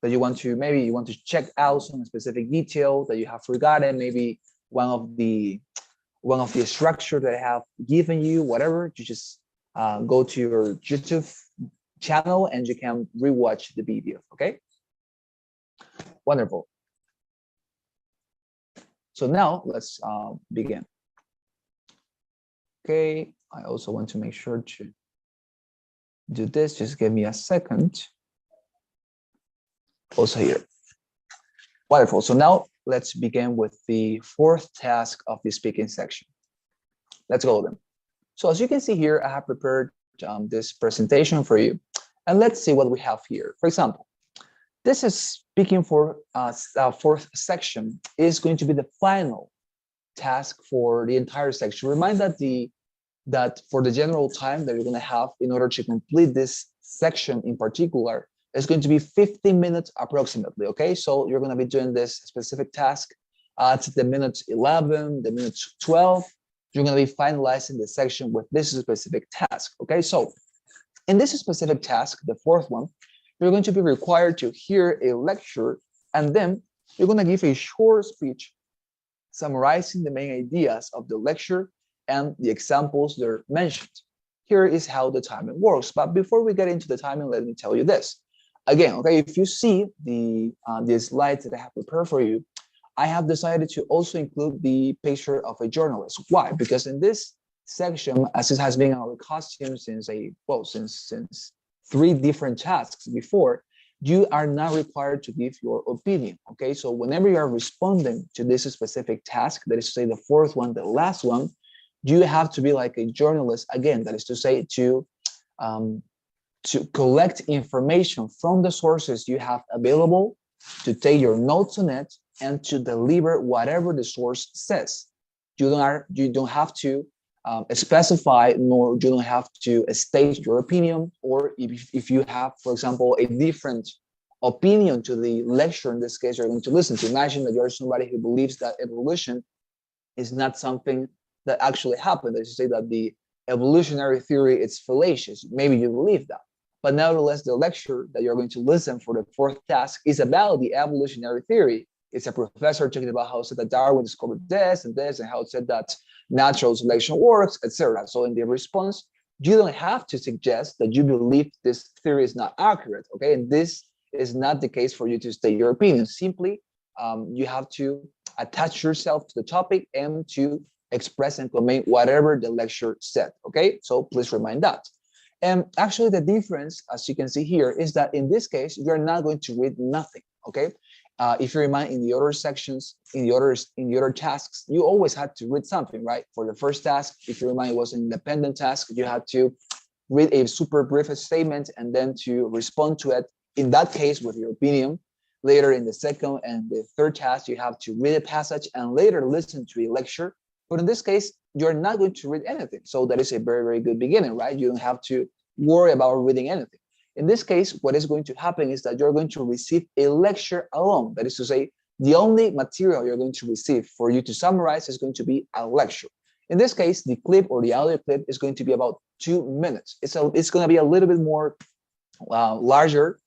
that you want to, maybe you want to check out some specific detail that you have forgotten, maybe one of the structure that I have given you, whatever, you just go to your YouTube channel and you can rewatch the video, okay? Wonderful. So now let's begin. Okay, I also want to make sure to do this. Just give me a second. Also here. Wonderful. So now let's begin with the fourth task of the speaking section. Let's go then. So as you can see here, I have prepared this presentation for you. And let's see what we have here. For example, this is speaking for fourth section is going to be the final task for the entire section. Remind that for the general time that you're going to have in order to complete this section in particular, it's going to be 15 minutes approximately, okay? So you're going to be doing this specific task at the minute 11, the minute 12. You're going to be finalizing the section with this specific task, okay? So in this specific task, the fourth one, you're going to be required to hear a lecture, and then you're going to give a short speech summarizing the main ideas of the lecture and the examples that are mentioned. Here is how the timing works. But before we get into the timing, let me tell you this. Again, okay, if you see the slides that I have prepared for you, I have decided to also include the picture of a journalist. Why? Because in this section, as it has been our costume since since 3 different tasks before, you are not required to give your opinion. Okay, so whenever you are responding to this specific task, that is to say the fourth one, the last one, you have to be like a journalist again. That is to say to collect information from the sources you have available, to take your notes on it, and to deliver whatever the source says. You don't have to specify, nor you don't have to state your opinion, or if you have, for example, a different opinion to the lecture in this case you're going to listen to. Imagine that you're somebody who believes that evolution is not something that actually happened. They say that the evolutionary theory is fallacious. Maybe you believe that, but nevertheless, the lecture that you're going to listen for the fourth task is about the evolutionary theory. It's a professor talking about how it said that Darwin discovered this, and how it said that natural selection works, etc. So in the response, you don't have to suggest that you believe this theory is not accurate, okay? And this is not the case for you to state your opinion. Simply, you have to attach yourself to the topic and to express and comment whatever the lecture said, okay? So please remind that. And actually the difference, as you can see here, is that in this case, you're not going to read nothing, okay? If you remind in the other sections, in the other tasks, you always had to read something, right? For the first task, if you remind it was an independent task, you had to read a super brief statement and then to respond to it, in that case, with your opinion. Later in the second and the third task, you have to read a passage and later listen to a lecture. But in this case, you're not going to read anything. So that is a very, very good beginning, right? You don't have to worry about reading anything. In this case, what is going to happen is that you're going to receive a lecture alone. That is to say, the only material you're going to receive for you to summarize is going to be a lecture. In this case, the clip or the audio clip is going to be about 2 minutes. It's going to be a little bit more larger,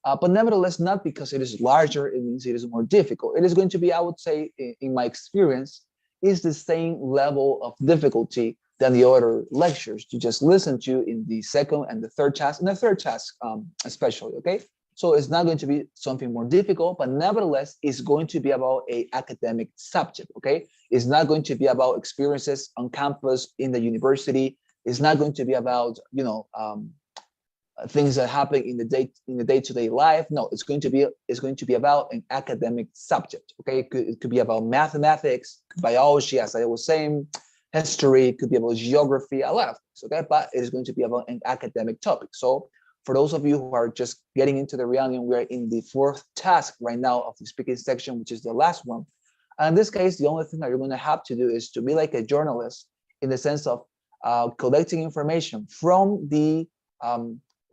but nevertheless, not because it is larger, it means it is more difficult. It is going to be, I would say, in my experience, is the same level of difficulty than the other lectures you just listened to in the second and the third task, and the third task especially, okay? So it's not going to be something more difficult, but nevertheless, it's going to be about an academic subject, okay? It's not going to be about experiences on campus in the university. It's not going to be about, things that happen in the day-to-day life. No, it's going to be about an academic subject, okay? It could be about mathematics, biology, as I was saying, history, it could be about geography, a lot of things, okay? But it is going to be about an academic topic. So for those of you who are just getting into the reality, we are in the fourth task right now of the speaking section, which is the last one. And in this case, the only thing that you're going to have to do is to be like a journalist in the sense of collecting information from the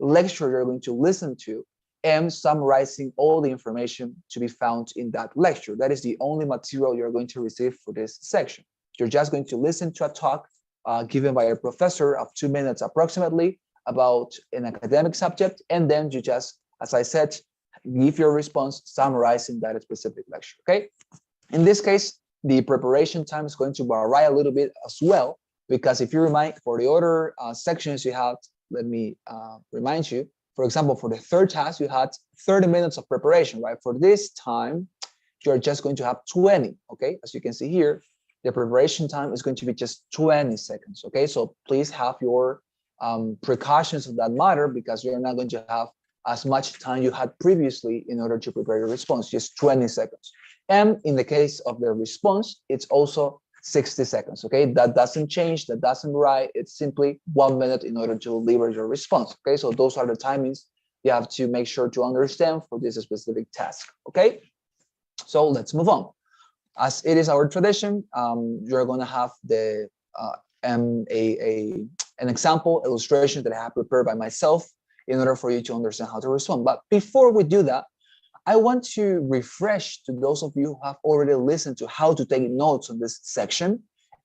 lecture you're going to listen to and summarizing all the information to be found in that lecture. That is the only material you're going to receive for this section. You're just going to listen to a talk given by a professor of 2 minutes approximately about an academic subject, and then you just, as I said, give your response summarizing that specific lecture, okay? In this case, the preparation time is going to vary a little bit as well, because if you remind for the other sections you had, let me remind you, for example, for the third task, you had 30 minutes of preparation, right? For this time, you're just going to have 20, okay? As you can see here, the preparation time is going to be just 20 seconds, okay? So please have your precautions of that matter, because you're not going to have as much time you had previously in order to prepare your response, just 20 seconds. And in the case of the response, it's also 60 seconds, okay? That doesn't change, that doesn't vary. It's simply 1 minute in order to deliver your response, okay? So those are the timings you have to make sure to understand for this specific task, okay? So let's move on. As it is our tradition, you're gonna have the an example illustration that I have prepared by myself in order for you to understand how to respond. But before we do that, I want to refresh to those of you who have already listened to how to take notes on this section.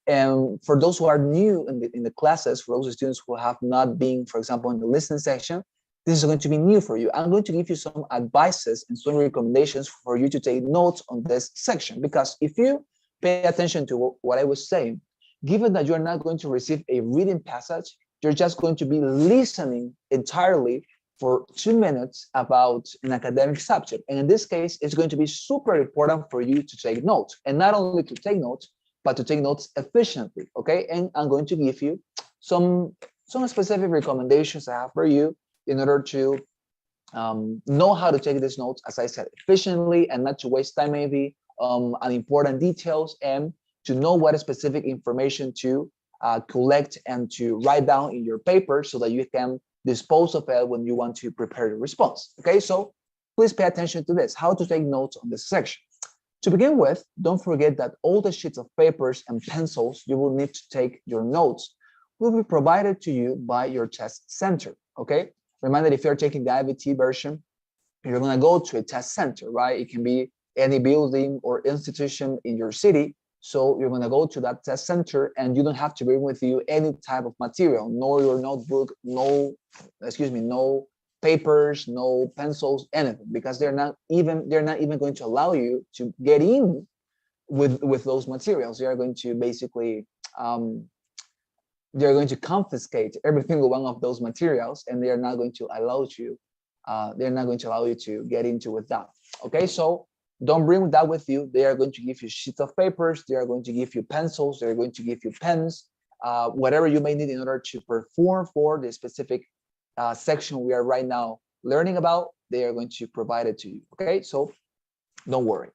And for those who are new in the classes, for those students who have not been, for example, in the listening section, this is going to be new for you. I'm going to give you some advices and some recommendations for you to take notes on this section. Because if you pay attention to what I was saying, given that you're not going to receive a reading passage, you're just going to be listening entirely for 2 minutes about an academic subject. And in this case, it's going to be super important for you to take notes. And not only to take notes, but to take notes efficiently, okay? And I'm going to give you some specific recommendations I have for you in order to know how to take these notes, as I said, efficiently and not to waste time maybe on important details, and to know what specific information to collect and to write down in your paper so that you can dispose of it when you want to prepare your response, okay? So please pay attention to this, how to take notes on this section. To begin with, don't forget that all the sheets of papers and pencils you will need to take your notes will be provided to you by your test center, okay? Remember that if you're taking the IVT version, you're gonna go to a test center, right? It can be any building or institution in your city. So you're gonna go to that test center and you don't have to bring with you any type of material, nor your notebook, no papers, no pencils, anything, because they're not even going to allow you to get in with those materials. They are going to basically they're going to confiscate every single one of those materials, and they are not going to allow you to get into with that, okay? So don't bring that with you. They are going to give you sheets of papers, they are going to give you pencils, they're going to give you pens, whatever you may need in order to perform for the specific section we are right now learning about. They are going to provide it to you, okay? So don't worry.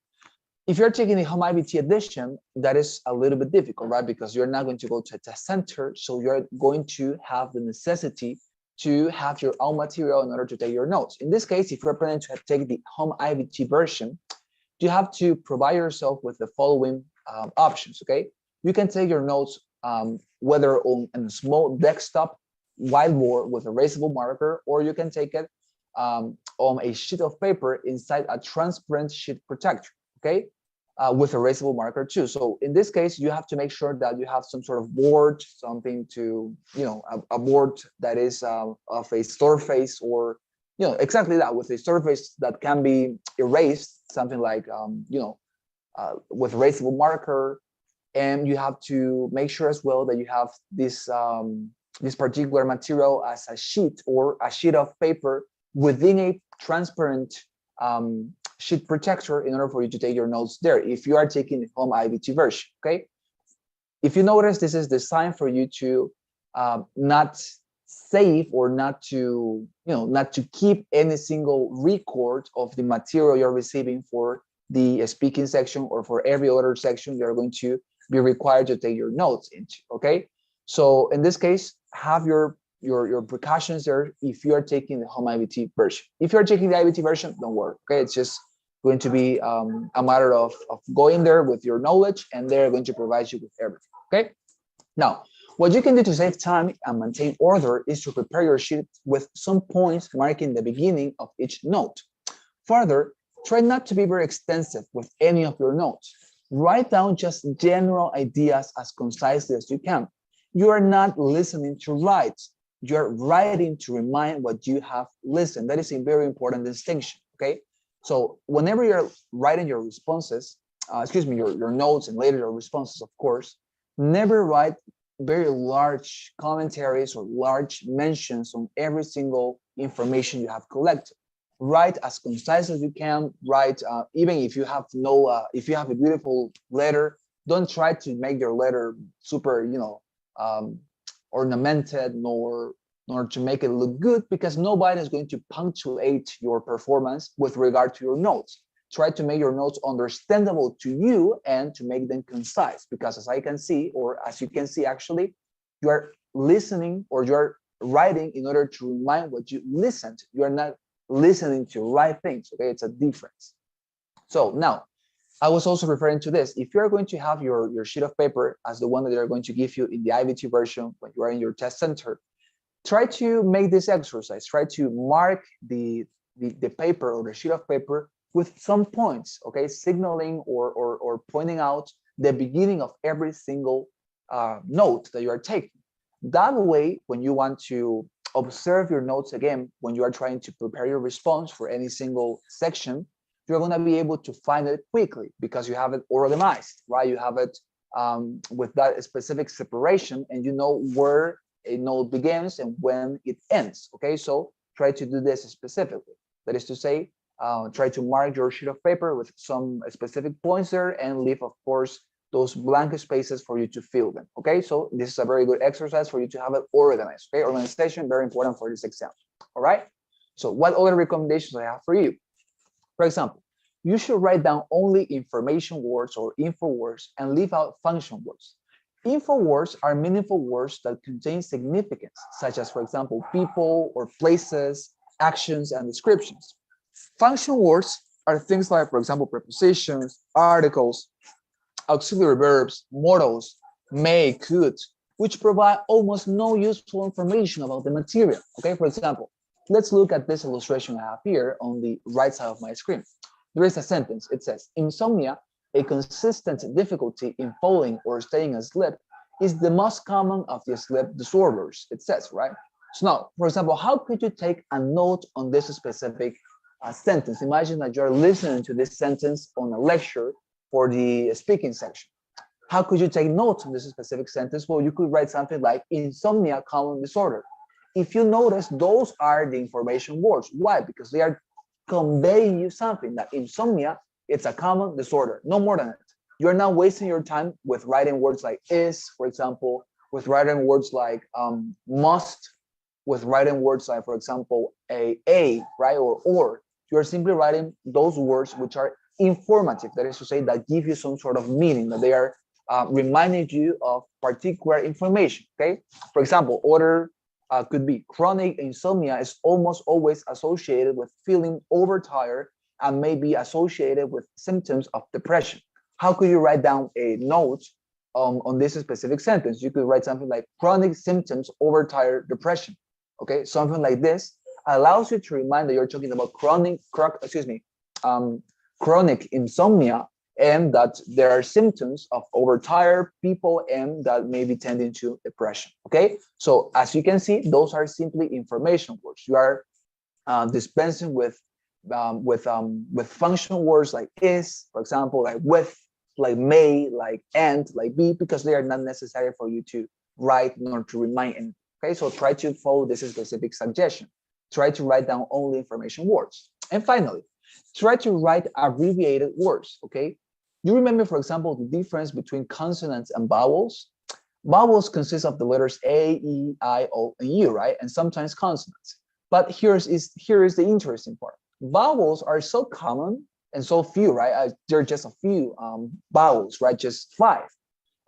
If you're taking the home IBT edition, that is a little bit difficult, right? Because you're not going to go to a test center, so you're going to have the necessity to have your own material in order to take your notes. In this case, if you're planning to take the home IBT version, you have to provide yourself with the following options, okay? You can take your notes whether on a small desktop whiteboard with a erasable marker, or you can take it on a sheet of paper inside a transparent sheet protector, okay? With a erasable marker too. So in this case, you have to make sure that you have some sort of board, something to, a board that is of a surface, or, exactly that, with a surface that can be erased, something like, with erasable marker. And you have to make sure as well that you have this, this particular material as a sheet, or a sheet of paper within a transparent sheet protector, in order for you to take your notes there if you are taking the home IVT version, okay? If you notice, this is designed for you to not save, or not to, not to keep any single record of the material you're receiving for the speaking section, or for every other section you're going to be required to take your notes into, okay? So in this case, have your precautions there if you are taking the home IVT version. If you're taking the IVT version, don't worry, okay? It's just going to be a matter of going there with your knowledge, and they're going to provide you with everything, okay? Now, what you can do to save time and maintain order is to prepare your sheet with some points marking the beginning of each note. Further, try not to be very extensive with any of your notes. Write down just general ideas as concisely as you can. You are not listening to write. You're writing to remind what you have listened. That is a very important distinction, okay? So whenever you're writing your responses, excuse me, your notes and later your responses, of course, never write very large commentaries or large mentions on every single information you have collected. Write as concise as you can. Write even if you have no, if you have a beautiful letter, don't try to make your letter super, um, ornamented, nor to make it look good, because nobody is going to punctuate your performance with regard to your notes. Try to make your notes understandable to you and to make them concise, because as I can see, or as you can see, actually, you are listening or you are writing in order to remind what you listened. You are not listening to write things. Okay, it's a difference. So now, I was also referring to this. If you're going to have your sheet of paper as the one that they're going to give you in the IVT version when you are in your test center, try to make this exercise. Try to mark the paper or the sheet of paper with some points, okay, signaling or pointing out the beginning of every single note that you are taking. That way, when you want to observe your notes again, when you are trying to prepare your response for any single section, you're going to be able to find it quickly because you have it organized, right? You have it with that specific separation, and you know where a note begins and when it ends. Okay, so try to do this specifically. That is to say, try to mark your sheet of paper with some specific points there and leave, of course, those blank spaces for you to fill them. Okay, so this is a very good exercise for you to have it organized. Okay, organization, very important for this exam. All right, so what other recommendations I have for you? For example, you should write down only information words or info words and leave out function words. Info words are meaningful words that contain significance, such as, for example, people or places, actions, and descriptions. Function words are things like, for example, prepositions, articles, auxiliary verbs, modals, may, could, which provide almost no useful information about the material. Okay, for example, let's look at this illustration I have here on the right side of my screen. There is a sentence. It says, insomnia, a consistent difficulty in falling or staying asleep, is the most common of the sleep disorders, it says, right? So now, for example, how could you take a note on this specific sentence? Imagine that you're listening to this sentence on a lecture for the speaking section. How could you take notes on this specific sentence? Well, you could write something like insomnia common disorder. If you notice, those are the information words. Why? Because they are conveying you something, that insomnia, it's a common disorder, no more than it. You're not wasting your time with writing words like is, for example, with writing words like must, with writing words like, for example, a, right, or. You're simply writing those words which are informative, that is to say, that give you some sort of meaning, that they are reminding you of particular information, okay? For example, other could be chronic insomnia is almost always associated with feeling overtired and may be associated with symptoms of depression. How could you write down a note on this specific sentence? You could write something like chronic symptoms, overtired, depression. Okay, something like this allows you to remind that you're talking about chronic insomnia, and that there are symptoms of overtired people and that may be tending to depression. Okay, so as you can see, those are simply information words. You are dispensing with function words like is, for example, like with, like may, like and, like be, because they are not necessary for you to write nor to remind anything. Okay, so try to follow this specific suggestion. Try to write down only information words. And finally, try to write abbreviated words. Okay, you remember, for example, the difference between consonants and vowels? Vowels consist of the letters A, E, I, O, and U, right? And sometimes consonants. But here is the interesting part. Vowels are so common and so few, right? There are just a few vowels, right? Just 5.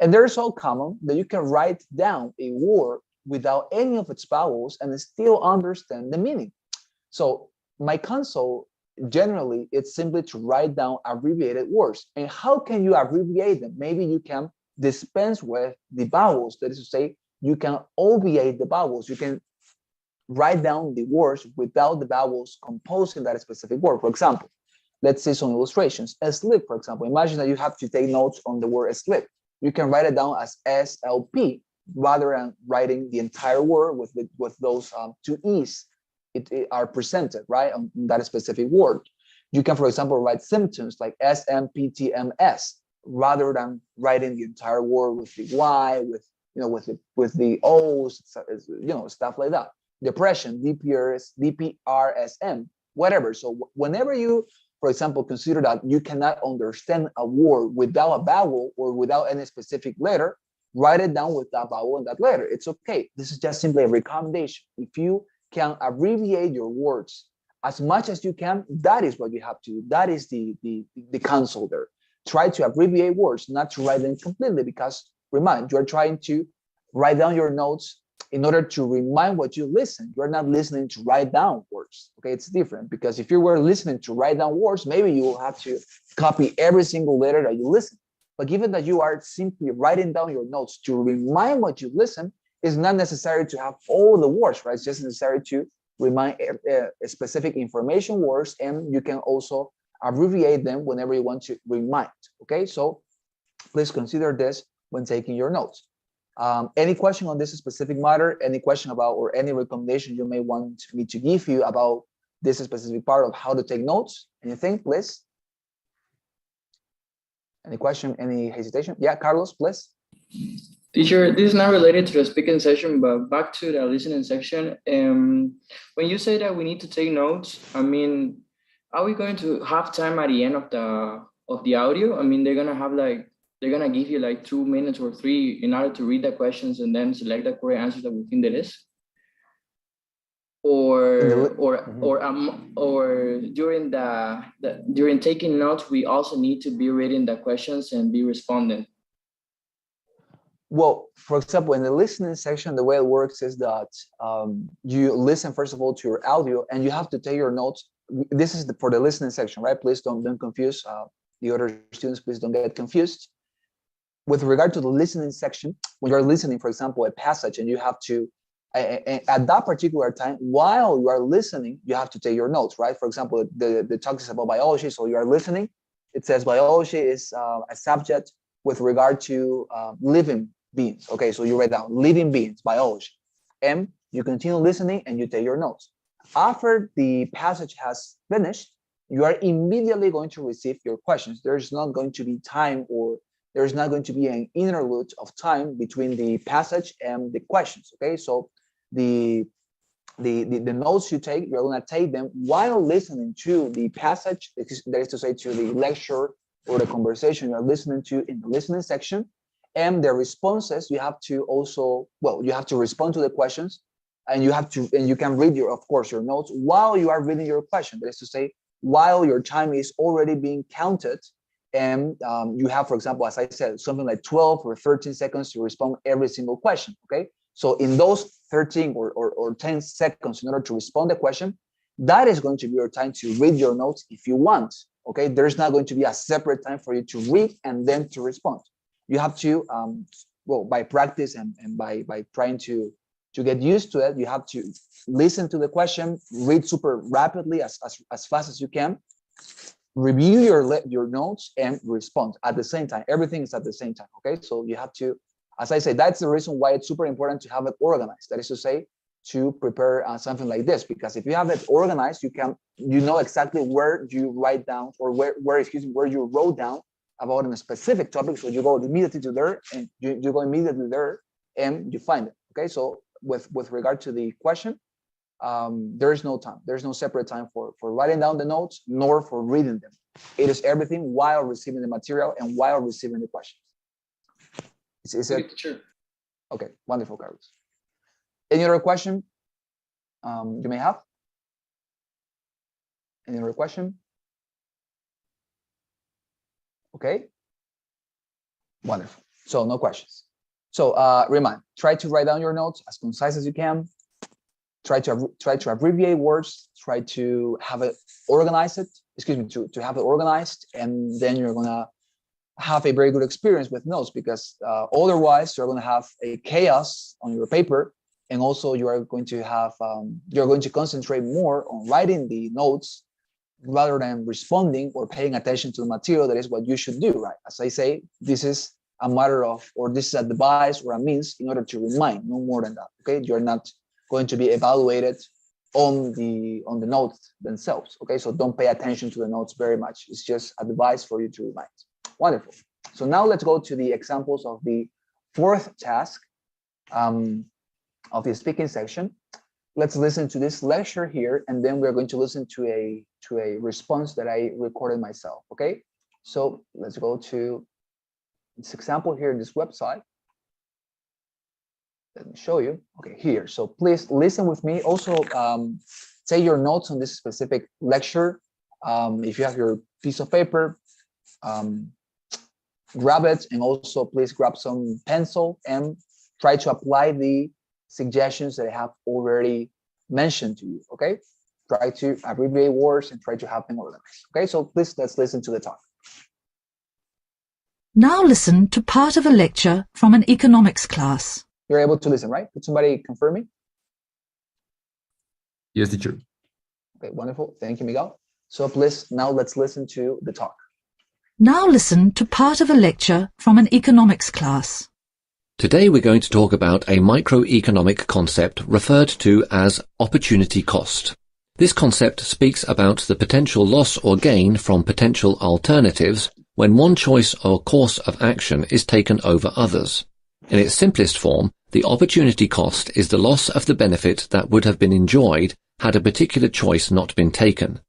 And they're so common that you can write down a word without any of its vowels and still understand the meaning. So my counsel generally, it's simply to write down abbreviated words. And how can you abbreviate them? Maybe you can dispense with the vowels. That is to say, you can obviate the vowels. You can write down the words without the vowels composing that specific word. For example, let's see some illustrations. Sleep, for example. Imagine that you have to take notes on the word sleep. You can write it down as SLP rather than writing the entire word with those 2 E's. It are presented, right, on that specific word. You can, for example, write symptoms like SMPTMS rather than writing the entire word with the Y, with the O's, stuff like that. Depression, DPRSM, whatever. So whenever you, for example, consider that you cannot understand a word without a vowel or without any specific letter, write it down with that vowel and that letter. It's okay. This is just simply a recommendation. If you can abbreviate your words as much as you can, that is what you have to do. That is the counsel there. Try to abbreviate words, not to write them completely, because remind, you're trying to write down your notes in order to remind what you listen. You're not listening to write down words. Okay, it's different, because if you were listening to write down words, maybe you will have to copy every single letter that you listen. But given that you are simply writing down your notes to remind what you listen, it's not necessary to have all the words, right? It's just necessary to remind specific information words, and you can also abbreviate them whenever you want to remind. Okay, so please consider this when taking your notes. Any question on this specific matter? Any question about, or any recommendation you may want me to give you about this specific part of how to take notes? Anything, please? Any question? Any hesitation? Yeah, Carlos, please. Teacher, this is not related to the speaking session, but back to the listening section. When you say that we need to take notes, I mean, are we going to have time at the end of the audio? I mean, they're gonna give you like 2 minutes or 3 in order to read the questions and then select the correct answer that we think there is. Or during during taking notes, we also need to be reading the questions and be responding. Well, for example, in the listening section, the way it works is that you listen, first of all, to your audio, and you have to take your notes. This is for the listening section, right? Please don't confuse the other students. Please don't get confused. With regard to the listening section, when you're listening, for example, a passage, and you have to, at that particular time, while you are listening, you have to take your notes, right? For example, the talk is about biology, so you are listening. It says biology is a subject with regard to living beings. Okay, so you write down living beings, biology, and you continue listening and you take your notes. After the passage has finished, you are immediately going to receive your questions. There's not going to be time, or there's not going to be an interlude of time between the passage and the questions. Okay, so the notes you take, you're going to take them while listening to the passage, that is to say, to the lecture or the conversation you're listening to in the listening section. And the responses, you have to also, well, you have to respond to the questions, and you can read of course, your notes while you are reading your question. That is to say, while your time is already being counted, and you have, for example, as I said, something like 12 or 13 seconds to respond every single question. Okay, so in those 13 or 10 seconds in order to respond the question, that is going to be your time to read your notes if you want. Okay, there's not going to be a separate time for you to read and then to respond. You have to, well, by practice and by trying to get used to it, you have to listen to the question, read super rapidly as fast as you can, review your notes, and respond at the same time. Everything is at the same time. Okay, so you have to, as I say, that's the reason why it's super important to have it organized. That is to say, to prepare something like this, because if you have it organized, you know exactly where you write down, or where you wrote down about a specific topic. So you go immediately to there, and you go immediately there, and you find it. Okay, so with regard to the question, there is no time. There's no separate time for writing down the notes, nor for reading them. It is everything while receiving the material and while receiving the questions. Is it? Sure. Okay, wonderful, Carlos. Any other question you may have? Any other question? Okay, wonderful. So no questions. So remind, try to write down your notes as concise as you can. Try to abbreviate words. Try to have it organized. To have it organized, and then you're gonna have a very good experience with notes, because otherwise you're gonna have a chaos on your paper, and also you are going to have you're going to concentrate more on writing the notes rather than responding or paying attention to the material. That is what you should do, right? As I say, this is a matter of, or this is a device or a means in order to remind, no more than that. Okay, you're not going to be evaluated on the notes themselves. Okay, so don't pay attention to the notes very much. It's just advice for you to remind. Wonderful. So now let's go to the examples of the fourth task of the speaking section. Let's listen to this lecture here, and then we're going to listen to a response that I recorded myself. Okay, so let's go to this example here in this website. Let me show you. Okay, here. So please listen with me. Also, take your notes on this specific lecture. If you have your piece of paper, grab it, and also please grab some pencil and try to apply the suggestions that I have already mentioned to you. Okay, try to abbreviate words and try to have them organized. Okay, so please let's listen to the talk. Now listen to part of a lecture from an economics class. You're able to listen, right? Could somebody confirm me? Yes, teacher. Okay, wonderful. Thank you, Miguel. So please, now let's listen to the talk. Now listen to part of a lecture from an economics class. Today we're going to talk about a microeconomic concept referred to as opportunity cost. This concept speaks about the potential loss or gain from potential alternatives when one choice or course of action is taken over others. In its simplest form, the opportunity cost is the loss of the benefit that would have been enjoyed had a particular choice not been taken.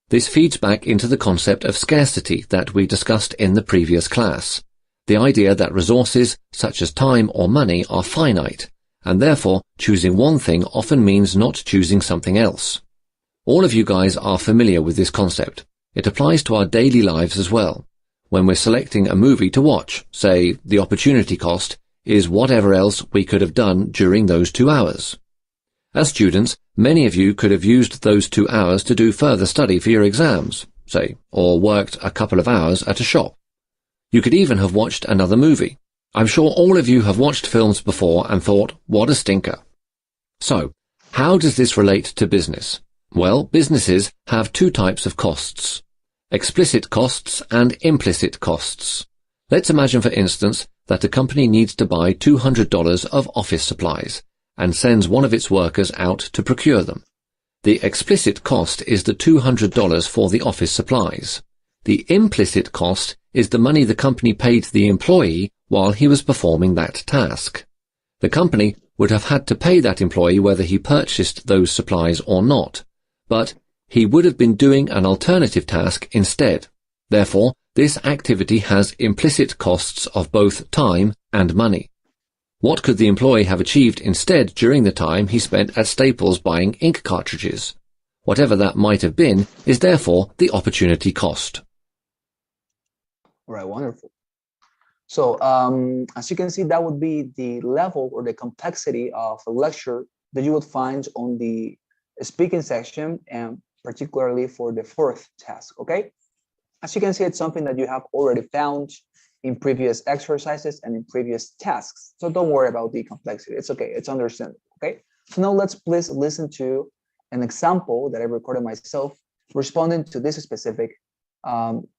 This feeds back into the concept of scarcity that we discussed in the previous class. The idea that resources, such as time or money, are finite, and therefore choosing one thing often means not choosing something else. All of you guys are familiar with this concept. It applies to our daily lives as well. When we're selecting a movie to watch, say, the opportunity cost is whatever else we could have done during those 2 hours. As students, many of you could have used those 2 hours to do further study for your exams, say, or worked a couple of hours at a shop. You could even have watched another movie. I'm sure all of you have watched films before and thought, what a stinker. So, how does this relate to business? Well, businesses have 2 types of costs: explicit costs and implicit costs. Let's imagine, for instance, that a company needs to buy $200 of office supplies and sends one of its workers out to procure them. The explicit cost is the $200 for the office supplies. The implicit cost is the money the company paid the employee while he was performing that task. The company would have had to pay that employee whether he purchased those supplies or not, but he would have been doing an alternative task instead. Therefore, this activity has implicit costs of both time and money. What could the employee have achieved instead during the time he spent at Staples buying ink cartridges? Whatever that might have been is therefore the opportunity cost. All right, wonderful. So as you can see, that would be the level or the complexity of a lecture that you would find on the speaking section, and particularly for the fourth task, okay? As you can see, it's something that you have already found in previous exercises and in previous tasks. So don't worry about the complexity. It's okay. It's understandable, okay? So now let's please listen to an example that I recorded myself responding to this specific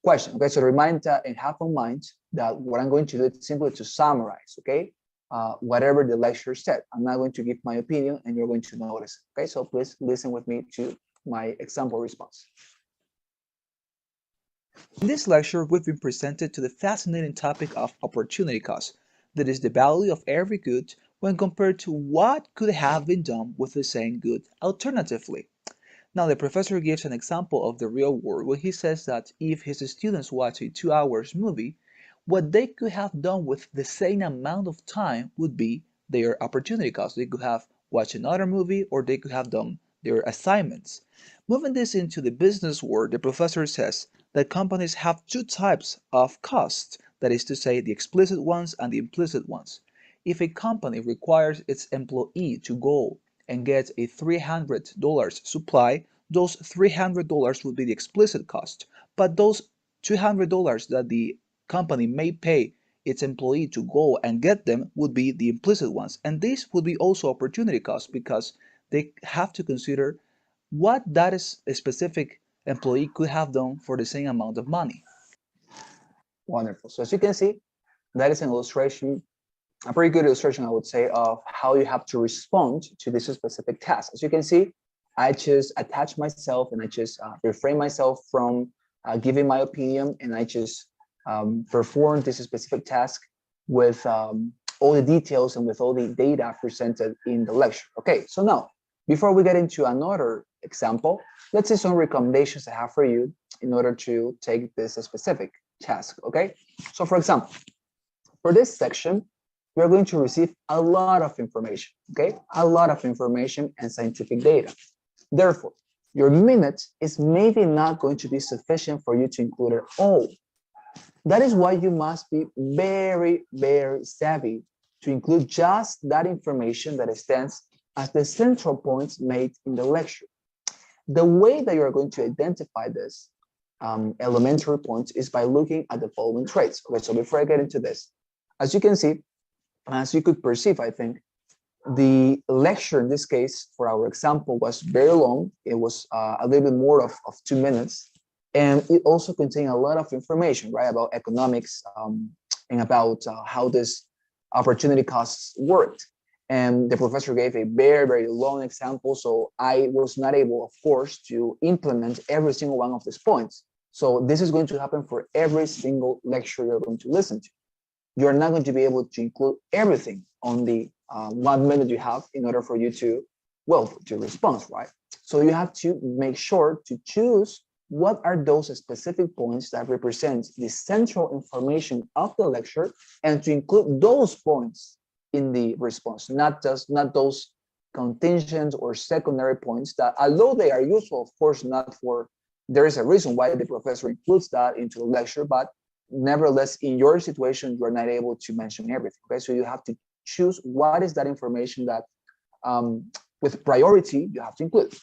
question. Okay, so remind and have in mind that what I'm going to do is simply to summarize, okay? Whatever the lecture said. I'm not going to give my opinion and you're going to notice, okay? So please listen with me to my example response. In this lecture, we've been presented to the fascinating topic of opportunity cost, that is the value of every good when compared to what could have been done with the same good alternatively. Now, the professor gives an example of the real world when he says that if his students watch a 2-hour movie, what they could have done with the same amount of time would be their opportunity cost. They could have watched another movie or they could have done their assignments. Moving this into the business world, the professor says that companies have 2 types of costs, that is to say, the explicit ones and the implicit ones. If a company requires its employee to go and get a $300 supply, those $300 would be the explicit cost, but those $200 that the company may pay its employee to go and get them would be the implicit ones. And this would be also opportunity cost because they have to consider what that is a specific employee could have done for the same amount of money. Wonderful. So as you can see, that is an illustration, a pretty good illustration, I would say, of how you have to respond to this specific task. As you can see, I just attach myself and I just refrain myself from giving my opinion, and I just perform this specific task with all the details and with all the data presented in the lecture. Okay, so now, before we get into another example, let's see some recommendations I have for you in order to take this specific task, okay? So for example, for this section, we're going to receive a lot of information, okay? A lot of information and scientific data. Therefore, your minute is maybe not going to be sufficient for you to include it all. That is why you must be very, very savvy to include just that information that stands as the central points made in the lecture. The way that you're going to identify this elementary points is by looking at the following traits. Okay, so before I get into this, as you can see, as you could perceive, I think, the lecture in this case for our example was very long. It was a little bit more of 2 minutes. And it also contained a lot of information, right, about economics and about how this opportunity costs worked. And the professor gave a very, very long example. So I was not able, of course, to implement every single one of these points. So this is going to happen for every single lecture you're going to listen to. You're not going to be able to include everything on the 1 minute you have in order for you to, well, to respond, right? So you have to make sure to choose what are those specific points that represent the central information of the lecture, and to include those points in the response, not those contingent or secondary points that, although they are useful, of course, not for, there is a reason why the professor includes that into the lecture, but nevertheless, in your situation, you're not able to mention everything, okay? So you have to choose what is that information that with priority you have to include.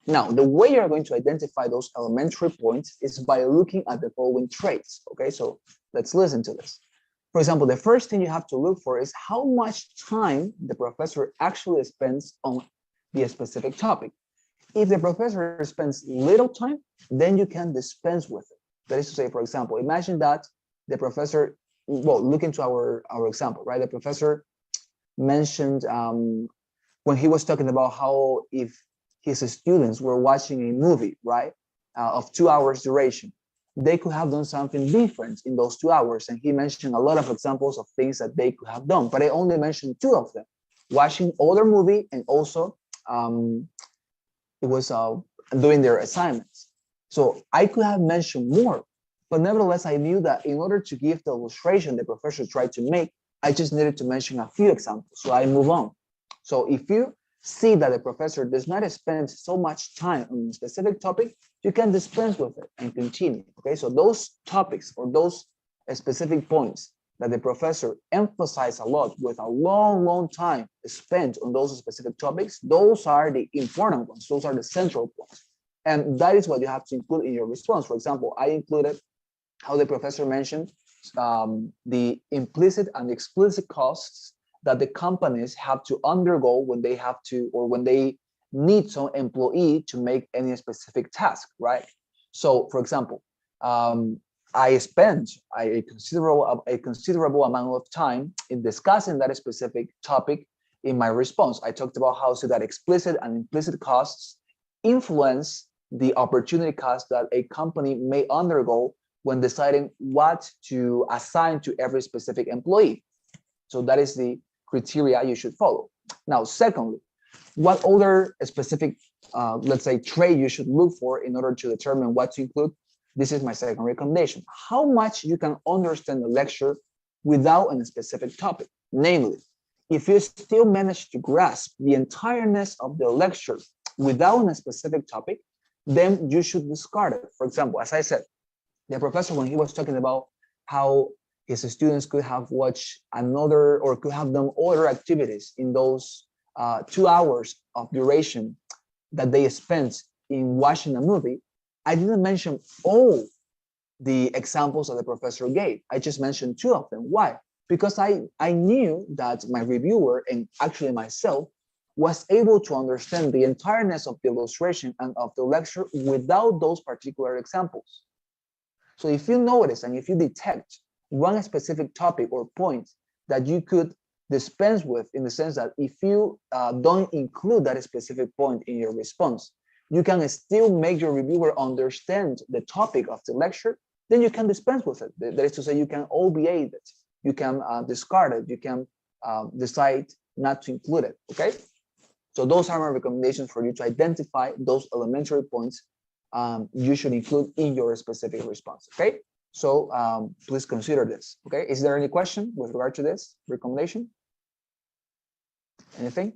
Now, the way you're going to identify those elementary points is by looking at the following traits, okay? So let's listen to this. For example, the first thing you have to look for is how much time the professor actually spends on the specific topic. If the professor spends little time, then you can dispense with it. That is to say, for example, imagine that the professor, well, look into our example, right? The professor mentioned when he was talking about how if his students were watching a movie, right, of 2 hours duration, they could have done something different in those 2 hours. And he mentioned a lot of examples of things that they could have done, but I only mentioned 2 of them: watching other movie and also it was doing their assignments. So I could have mentioned more, but nevertheless, I knew that in order to give the illustration the professor tried to make, I just needed to mention a few examples. So I move on. So if you see that the professor does not spend so much time on a specific topic, you can dispense with it and continue, okay? So those topics or those specific points that the professor emphasized a lot with a long, long time spent on those specific topics, those are the important ones. Those are the central points. And that is what you have to include in your response. For example, I included how the professor mentioned the implicit and explicit costs that the companies have to undergo when they have to, or when they need some employee to make any specific task, right? So, for example, I spent a considerable amount of time in discussing that specific topic in my response. I talked about how so that explicit and implicit costs influence the opportunity cost that a company may undergo when deciding what to assign to every specific employee. So that is the criteria you should follow. Now, secondly, what other specific, let's say, trait you should look for in order to determine what to include? This is my second recommendation. How much you can understand the lecture without a specific topic. Namely, if you still manage to grasp the entireness of the lecture without a specific topic, then you should discard it. For example, as I said, the professor, when he was talking about how his students could have watched another or could have done other activities in those 2 hours of duration that they spent in watching a movie, I didn't mention all the examples that the professor gave. I just mentioned 2 of them. Why? Because I knew that my reviewer and actually myself was able to understand the entireness of the illustration and of the lecture without those particular examples. So if you notice and if you detect one specific topic or point that you could dispense with, in the sense that if you don't include that specific point in your response, you can still make your reviewer understand the topic of the lecture, then you can dispense with it. That is to say, you can obviate it, you can discard it, you can decide not to include it, okay? So those are my recommendations for you to identify those elementary points you should include in your specific response, okay? So please consider this, okay? Is there any question with regard to this recommendation? Anything?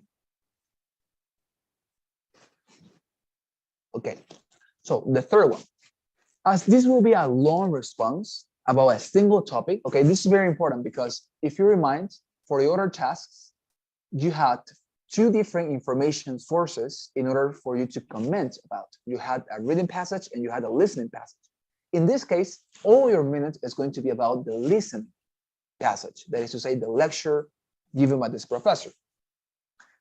Okay, so the third one, as this will be a long response about a single topic, okay, this is very important because if you remind, for the other tasks, you had two different information sources in order for you to comment about. You had a reading passage and you had a listening passage. In this case, all your minute is going to be about the listening passage, that is to say, the lecture given by this professor.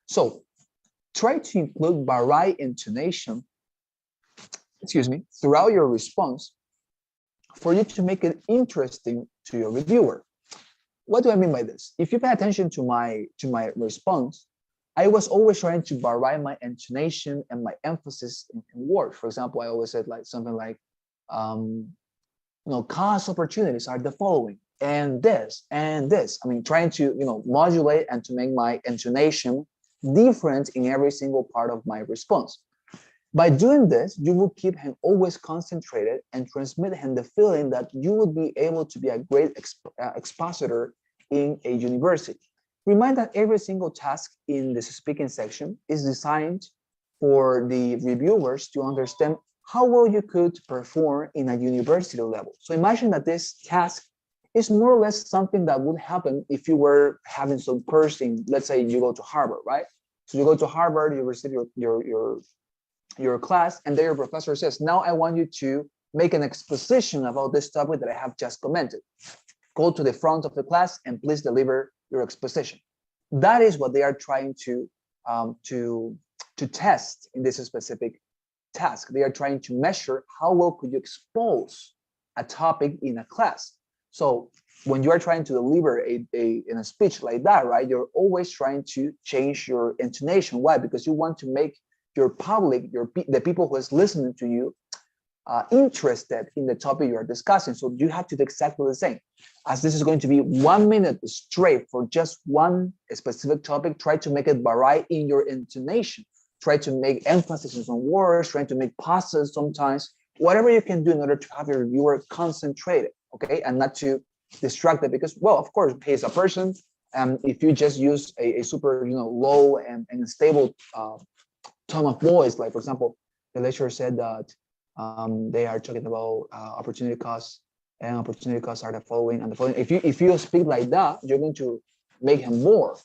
So try to include varied intonation, throughout your response for you to make it interesting to your reviewer. What do I mean by this? If you pay attention to my response, I was always trying to vary my intonation and my emphasis in words. For example, I always said like something like, cost opportunities are the following, and this, and this. I mean, trying to, modulate and to make my intonation different in every single part of my response. By doing this, you will keep him always concentrated and transmit him the feeling that you would be able to be a great expositor in a university. Remind that every single task in this speaking section is designed for the reviewers to understand how well you could perform in a university level. So imagine that this task is more or less something that would happen if you were having some course in, let's say you go to Harvard, right? So you go to Harvard, you receive your class, and then your professor says, now I want you to make an exposition about this topic that I have just commented. Go to the front of the class and please deliver your exposition. That is what they are trying to test in this specific task. They are trying to measure how well could you expose a topic in a class. So when you are trying to deliver in a speech like that, right, you're always trying to change your intonation. Why? Because you want to make your public, the people who is listening to you, interested in the topic you are discussing. So you have to do exactly the same. As this is going to be 1 minute straight for just one specific topic, try to make it vary in your intonation. Try to make emphasis on some words, try to make pauses sometimes, whatever you can do in order to have your viewer concentrated, okay? And not to distract it, because, well, of course, he is a person. And if you just use a super, low and stable tone of voice, like, for example, the lecturer said that they are talking about opportunity costs, and opportunity costs are the following and the following. If you speak like that, you're going to make him bored.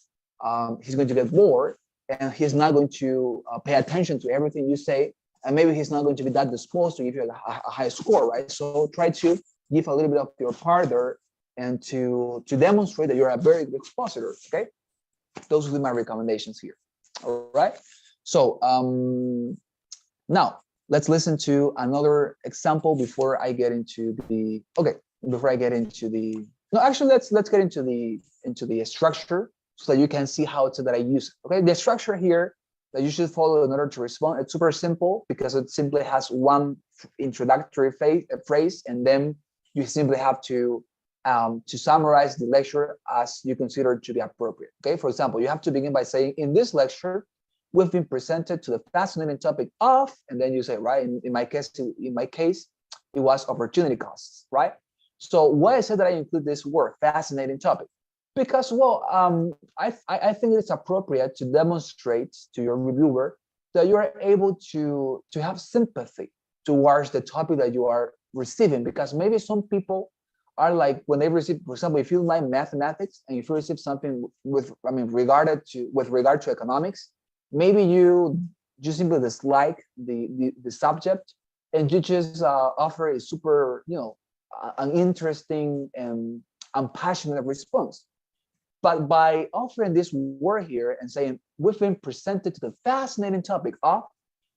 He's going to get bored, and he's not going to pay attention to everything you say, and maybe he's not going to be that disposed to give you a high score, right? So try to give a little bit of your part there, and to demonstrate that you're a very good expositor. Okay, those would be my recommendations here. All right. So now let's listen to another example before I get into the, no, actually, let's get into the structure so that you can see how it's that I use it. Okay, the structure here that you should follow in order to respond, it's super simple because it simply has one introductory phrase, and then you simply have to summarize the lecture as you consider to be appropriate. Okay, for example, you have to begin by saying, in this lecture, we've been presented to the fascinating topic of, and then you say, right, in my case, it was opportunity costs, right? So why I said that I include this word, fascinating topic? Because, well, I think it's appropriate to demonstrate to your reviewer that you are able to have sympathy towards the topic that you are receiving, because maybe some people are like, when they receive, for example, if you like mathematics and if you receive something with regard to economics, maybe you simply dislike the subject, and you just offer a super, an interesting and passionate response. But by offering this word here and saying, we've been presented to the fascinating topic of,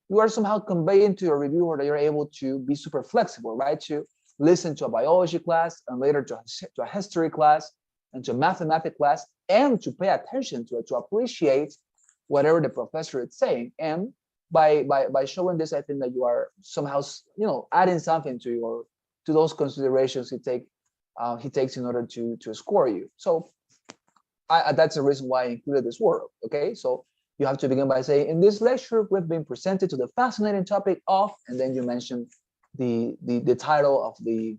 you are somehow conveying to your reviewer that you're able to be super flexible, right? To listen to a biology class and later to a history class, into a mathematics class and to pay attention to it, to appreciate whatever the professor is saying. And by showing this, I think that you are somehow, adding something to those considerations he takes in order to score you. So that's the reason why I included this word. Okay, so you have to begin by saying, in this lecture, we've been presented to the fascinating topic of, and then you mention the title of the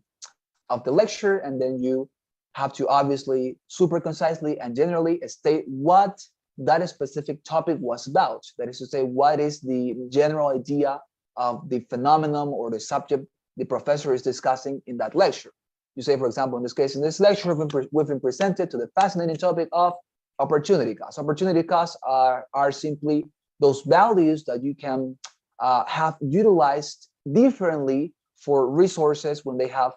lecture, and then you have to obviously super concisely and generally state what that specific topic was about. That is to say, what is the general idea of the phenomenon or the subject the professor is discussing in that lecture. You say, for example, in this case, in this lecture, we've been presented to the fascinating topic of opportunity costs. Opportunity costs are simply those values that you can have utilized differently for resources when they have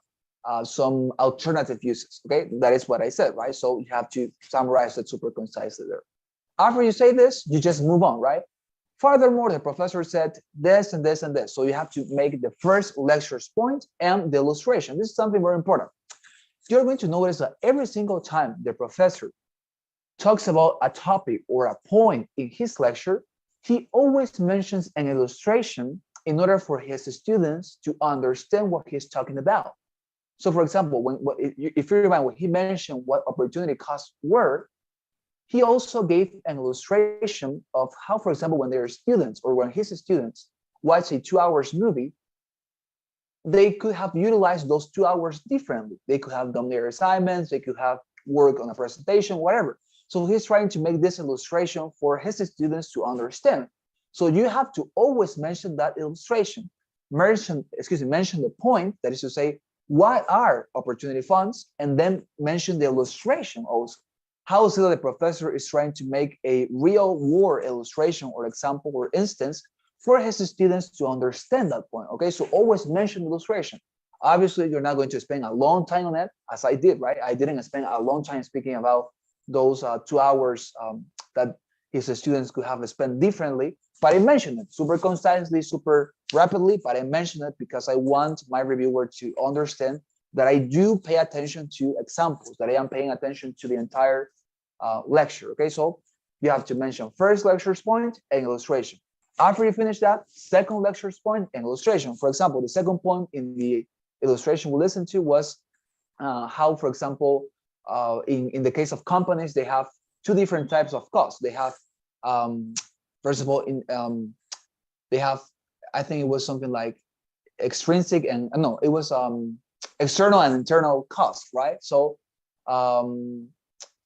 some alternative uses. Okay, that is what I said, right? So you have to summarize it super concisely there. After you say this, you just move on, right? Furthermore, the professor said this and this and this. So you have to make the first lecture's point and the illustration. This is something very important. You're going to notice that every single time the professor talks about a topic or a point in his lecture, he always mentions an illustration in order for his students to understand what he's talking about. So for example, if you remember when he mentioned what opportunity costs were, he also gave an illustration of how, for example, when their students or when his students watch a 2 hours movie, they could have utilized those 2 hours differently. They could have done their assignments, they could have worked on a presentation, whatever. So he's trying to make this illustration for his students to understand. So you have to always mention that illustration. Mention the point, that is to say, what are opportunity funds, and then mention the illustration also. How is it that the professor is trying to make a real world illustration or example or instance for his students to understand that point? Okay, so always mention illustration. Obviously, you're not going to spend a long time on it, as I did, right? I didn't spend a long time speaking about those 2 hours that his students could have spent differently, but I mentioned it super concisely, super rapidly, but I mentioned it because I want my reviewer to understand that I do pay attention to examples, that I am paying attention to the entire lecture. Okay, so you have to mention first lecture's point and illustration. After you finish that, second lecture's point and illustration. For example, the second point in the illustration we listened to was how, for example, in the case of companies, they have two different types of costs. They have, first of all, they have, I think it was something like extrinsic and no, it was external and internal costs, right? So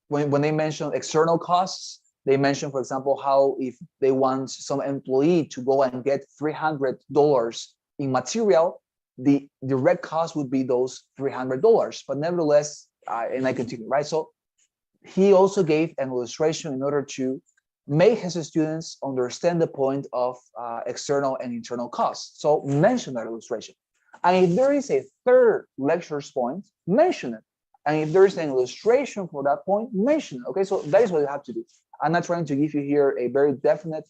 when they mention external costs, they mention, for example, how if they want some employee to go and get $300 in material, the direct cost would be those $300. But nevertheless, and I continue, right? So he also gave an illustration in order to make his students understand the point of external and internal costs. So mention that illustration. And if there is a third lecture's point, mention it. And if there is an illustration for that point, mention it. Okay, so that is what you have to do. I'm not trying to give you here a very definite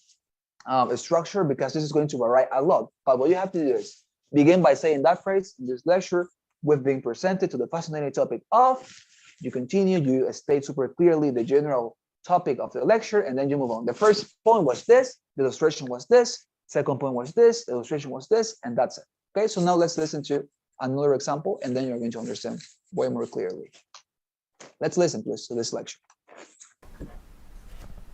structure because this is going to vary a lot. But what you have to do is begin by saying that phrase in this lecture, we've been presented to the fascinating topic of, you continue, you state super clearly the general topic of the lecture, and then you move on. The first point was this, the illustration was this, second point was this, the illustration was this, and that's it. Okay, so now let's listen to another example, and then you're going to understand way more clearly. Let's listen, please, to this lecture.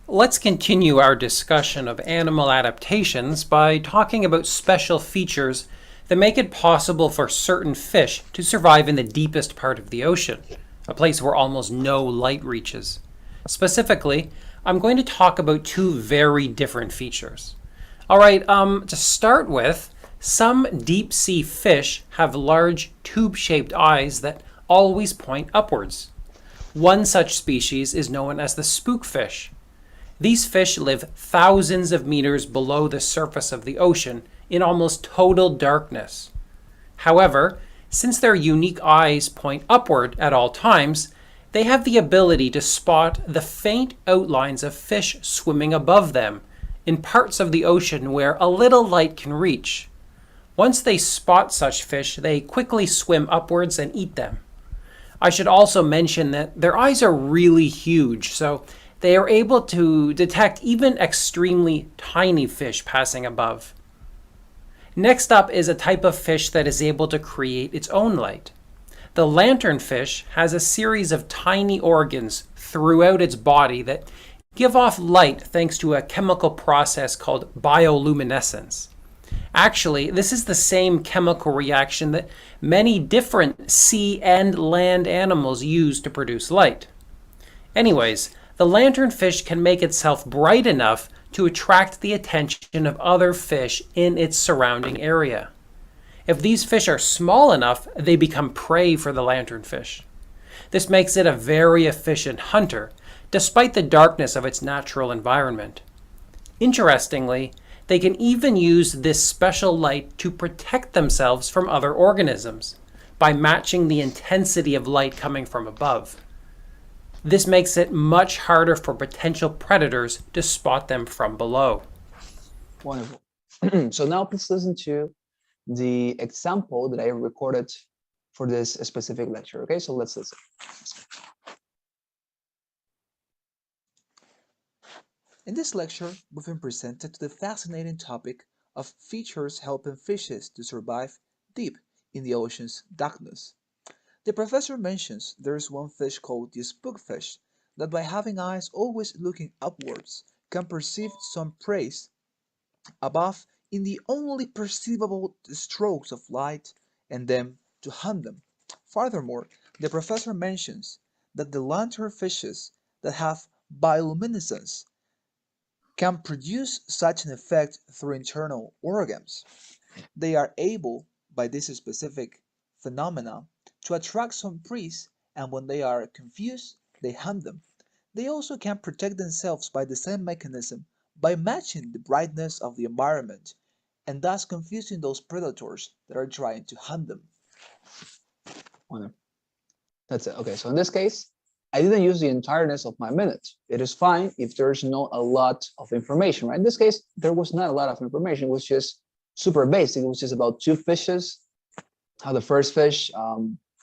Let's continue our discussion of animal adaptations by talking about special features that make it possible for certain fish to survive in the deepest part of the ocean, a place where almost no light reaches. Specifically, I'm going to talk about two very different features. All right, to start with, some deep sea fish have large tube-shaped eyes that always point upwards. One such species is known as the spookfish. These fish live thousands of meters below the surface of the ocean in almost total darkness. However, since their unique eyes point upward at all times, they have the ability to spot the faint outlines of fish swimming above them in parts of the ocean where a little light can reach. Once they spot such fish, they quickly swim upwards and eat them. I should also mention that their eyes are really huge, so they are able to detect even extremely tiny fish passing above. Next up is a type of fish that is able to create its own light. The lanternfish has a series of tiny organs throughout its body that give off light thanks to a chemical process called bioluminescence. Actually, this is the same chemical reaction that many different sea and land animals use to produce light. Anyways, the lanternfish can make itself bright enough to attract the attention of other fish in its surrounding area. If these fish are small enough, they become prey for the lanternfish. This makes it a very efficient hunter, despite the darkness of its natural environment. Interestingly, they can even use this special light to protect themselves from other organisms by matching the intensity of light coming from above. This makes it much harder for potential predators to spot them from below. Wonderful. So now please listen to the example that I recorded for this specific lecture. Okay, so let's listen. In this lecture, we've been presented to the fascinating topic of features helping fishes to survive deep in the ocean's darkness. The professor mentions there is one fish called the spookfish that by having eyes always looking upwards can perceive some prey above in the only perceivable strokes of light and then to hunt them. Furthermore, the professor mentions that the lanternfishes that have bioluminescence can produce such an effect through internal organs. They are able, by this specific phenomena, to attract some prey, and when they are confused, they hunt them. They also can protect themselves by the same mechanism by matching the brightness of the environment and thus confusing those predators that are trying to hunt them. Wonderful. That's it. Okay, so in this case, I didn't use the entireness of my minute. It is fine if there's not a lot of information, right? In this case, there was not a lot of information. It was just super basic. It was just about two fishes, how the first fish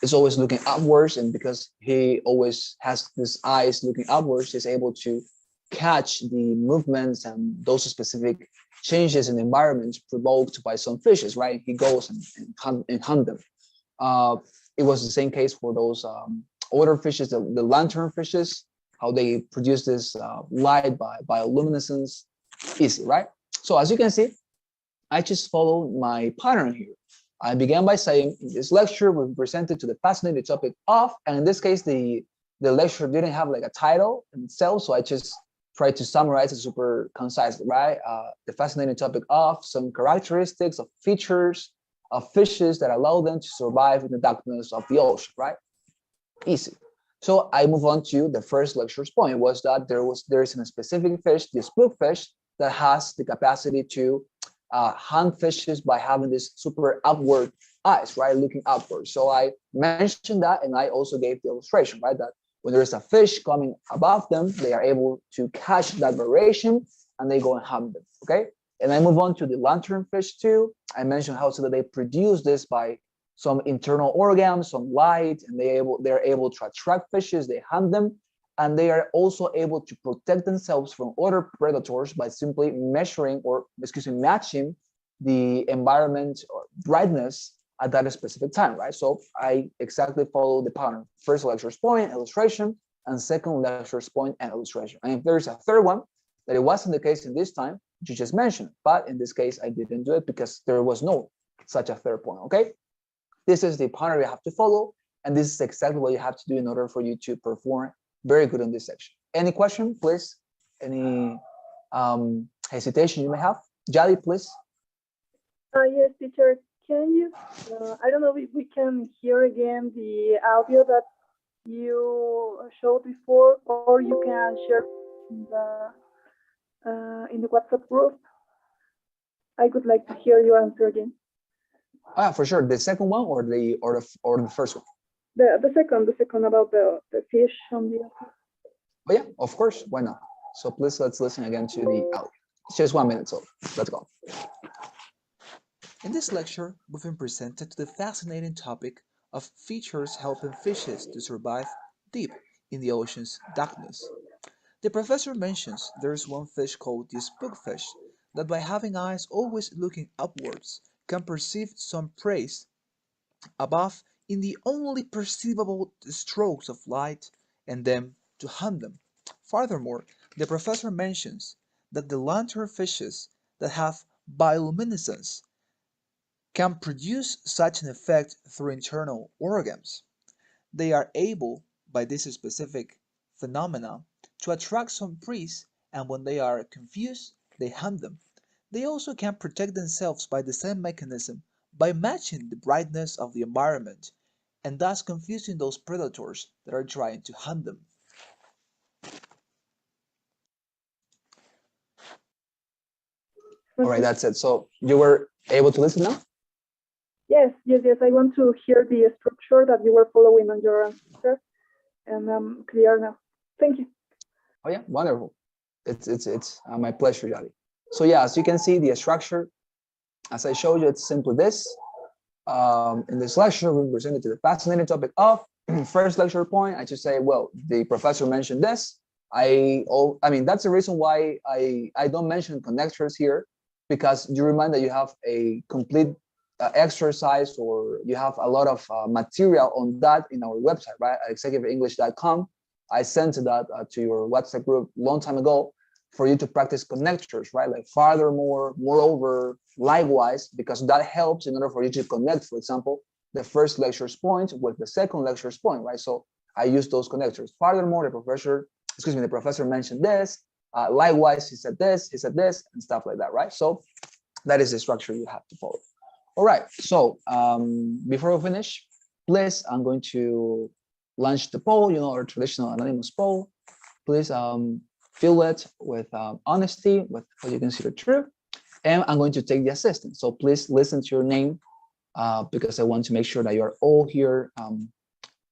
is always looking upwards, and because he always has his eyes looking upwards, he's able to catch the movements and those specific changes in the environment provoked by some fishes, right? He goes and hunt them. It was the same case for those older fishes, the lanternfishes, how they produce this light by bioluminescence. Easy, right? So as you can see, I just followed my pattern here. I began by saying in this lecture we presented to the fascinating topic of, and in this case the lecture didn't have like a title in itself, so I just tried to summarize it super concisely, right? The fascinating topic of some characteristics of features of fishes that allow them to survive in the darkness of the ocean, right? Easy. So I move on to the first lecture's point, was that there is a specific fish, the spookfish, that has the capacity to hunt fishes by having this super upward eyes, right, looking upward. So I mentioned that, and I also gave the illustration, right, that when there is a fish coming above them, they are able to catch that variation and they go and hunt them, okay? And I move on to the lanternfish too. I mentioned how so that they produce this by some internal organs, some light, and they're able to attract fishes, they hunt them, and they are also able to protect themselves from other predators by simply measuring or, matching the environment or brightness at that specific time, right? So I exactly follow the pattern. First lecture's point, illustration, and second lecture's point and illustration. And if there's a third one, that it wasn't the case in this time, you just mentioned, but in this case, I didn't do it because there was no such a third point, okay? This is the pattern you have to follow, and this is exactly what you have to do in order for you to perform very good in this section. Any question, please? Any hesitation you may have? Jali, please. Yes, teacher. Can you, I don't know if we can hear again the audio that you showed before, or you can share in the WhatsApp group. I would like to hear your answer again. For sure. The second one or the first one? The second about the fish on the other. Oh yeah, of course. Why not? So please let's listen again to the audio. It's just 1 minute, so let's go. In this lecture, we've been presented to the fascinating topic of features helping fishes to survive deep in the ocean's darkness. The professor mentions there is one fish called the spookfish that by having eyes always looking upwards can perceive some prey above in the only perceivable strokes of light and then to hunt them. Furthermore, the professor mentions that the lanternfishes that have bioluminescence can produce such an effect through internal organs. They are able, by this specific phenomena, to attract some prey, and when they are confused, they hunt them. They also can protect themselves by the same mechanism by matching the brightness of the environment and thus confusing those predators that are trying to hunt them. All right, that's it. So you were able to listen now? Yes. I want to hear the structure that you were following on your answer, and I'm clear now. Thank you. Oh yeah, wonderful. It's my pleasure, Yali. So yeah, as you can see, the structure, as I showed you, it's simply this. In this lecture, we presented to the fascinating topic of first lecture point. I just say, well, the professor mentioned this. I mean, that's the reason why I don't mention connectors here, because you remind that you have a complete exercise, or you have a lot of material on that in our website, right? At executiveenglish.com. I sent that to your WhatsApp group long time ago for you to practice connectors, right? Like furthermore, moreover, likewise, because that helps in order for you to connect, for example, the first lecture's point with the second lecture's point, right? So I use those connectors. Furthermore, the professor mentioned this. Likewise, he said this, and stuff like that, right? So that is the structure you have to follow. All right, so before we finish, please, I'm going to launch the poll, our traditional anonymous poll. Please fill it with honesty, with what you consider true. And I'm going to take the assistant. So please listen to your name because I want to make sure that you are all here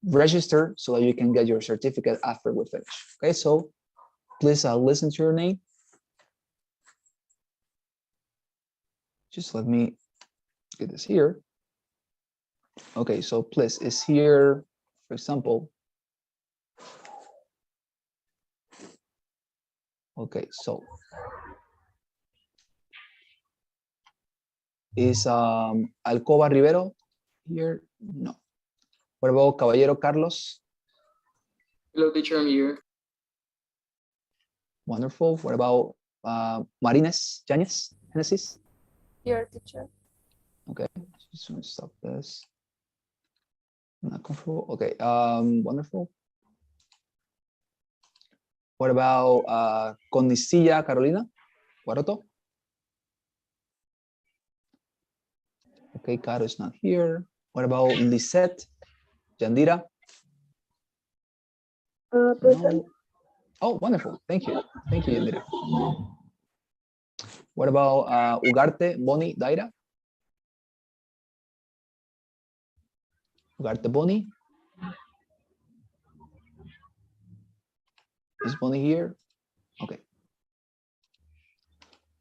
registered so that you can get your certificate after we finish. Okay, so please listen to your name. Just let me get this here. Okay, so please, is here, for example. Okay, so is Alcoba Rivero here? No. What about Caballero Carlos? Hello, teacher, I'm here. Wonderful. What about Marines Yañez, Genesis? Here, teacher. Okay, just want to stop this. Not comfortable. Okay, wonderful. What about Conicilla Carolina Guaroto? Okay, Caro is not here. What about Lisette Yandira? Present. No. Oh, wonderful. Thank you. Thank you, Yandira. What about Ugarte Boni Daira? Ugarte Boni? Is Boni here? Okay.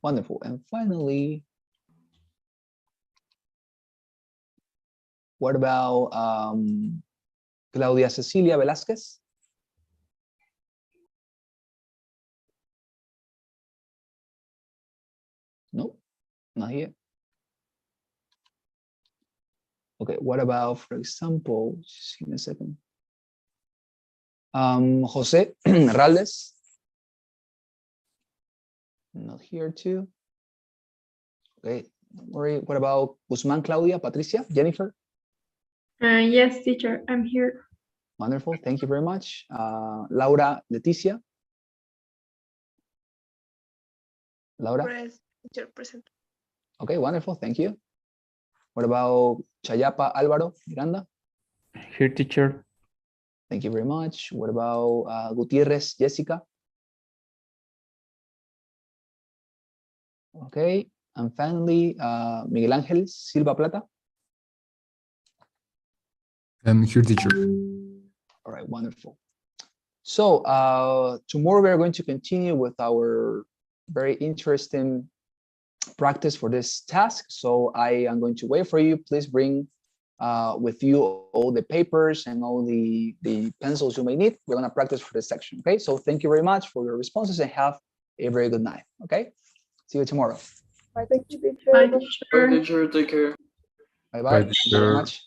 Wonderful. And finally, what about Claudia Cecilia Velázquez? No, not here. Okay, what about, for example, just give me a second. Jose Raldes? Not here too. Okay, don't worry. What about Guzman Claudia, Patricia, Jennifer? Yes, teacher, I'm here. Wonderful, thank you very much. Laura Leticia? Laura? Teacher, present. Okay, wonderful, thank you. What about Chayapa Álvaro Miranda? Here, teacher. Thank you very much. What about Gutierrez Jessica? Okay, and finally, Miguel Ángel Silva Plata? I'm here, teacher. All right, wonderful. So tomorrow we are going to continue with our very interesting practice for this task. So I am going to wait for you. Please bring with you all the papers and all the pencils you may need. We're gonna practice for this section, okay? So thank you very much for your responses and have a very good night, okay? See you tomorrow. Thank you, teacher. Bye, Bye, teacher. teacher. Take care. Bye-bye. Bye, Thank you very teacher. much.